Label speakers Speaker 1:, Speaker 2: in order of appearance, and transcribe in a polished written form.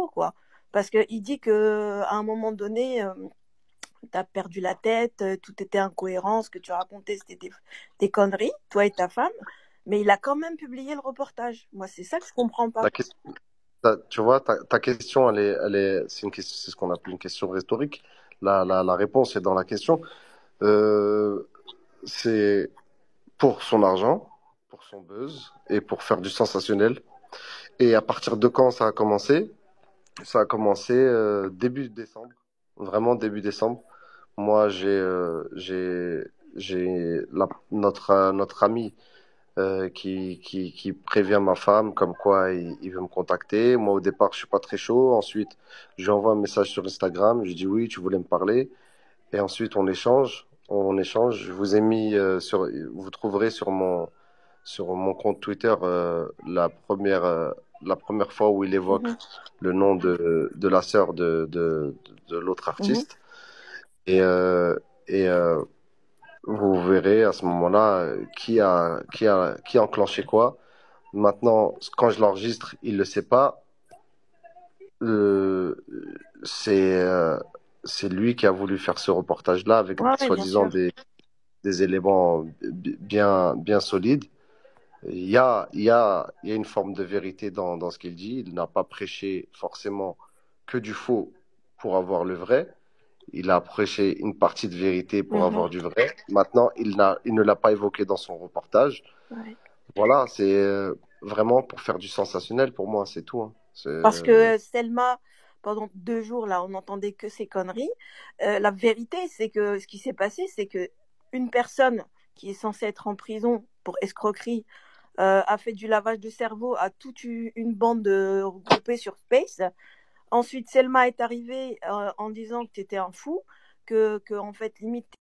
Speaker 1: quoi. Parce qu'il dit que à un moment donné, tu as perdu la tête, tout était incohérent, ce que tu racontais, c'était des conneries, toi et ta femme. Mais il a quand même publié le reportage. Moi, c'est ça que je comprends pas.
Speaker 2: La question, tu vois, ta question, c'est ce qu'on appelle une question rhétorique. La réponse est dans la question. Euh, c'est pour son argent, pour son buzz et pour faire du sensationnel. Et à partir de quand ça a commencé? Ça a commencé début décembre, vraiment début décembre. Moi, notre ami qui prévient ma femme comme quoi il veut me contacter. Moi, au départ, je suis pas très chaud. Ensuite, je lui envoie un message sur Instagram. Je lui dis oui, tu voulais me parler. Et ensuite, on échange. On échange. Je vous ai mis vous trouverez sur mon compte Twitter la première fois où il évoque
Speaker 1: Mhm,
Speaker 2: le nom de la sœur de l'autre
Speaker 1: mhm,
Speaker 2: artiste. Et, et vous verrez à ce moment-là qui a enclenché quoi. Maintenant, quand je l'enregistre, il le sait pas. Euh, c'est euh, c'est lui qui a voulu faire ce reportage-là avec
Speaker 1: ouais, ouais, bien
Speaker 2: soi-disant
Speaker 1: sûr.
Speaker 2: des éléments bien solides. Il y a une forme de vérité dans ce qu'il dit. Il n'a pas prêché forcément que du faux pour avoir le vrai. Il a prêché une partie de vérité pour
Speaker 1: Mhm,
Speaker 2: avoir du vrai. Maintenant, il ne l'a pas évoqué dans son reportage.
Speaker 1: ouais.
Speaker 2: Voilà, c'est vraiment pour faire du sensationnel pour moi, c'est tout, hein.
Speaker 1: Parce que Selma, pendant 2 jours, là, on n'entendait que ces conneries. La vérité, c'est que ce qui s'est passé, c'est que une personne qui est censée être en prison pour escroquerie a fait du lavage de cerveau à toute une bande regroupée sur Space. Ensuite, Selma est arrivée en disant que tu étais un fou, que en fait, limite,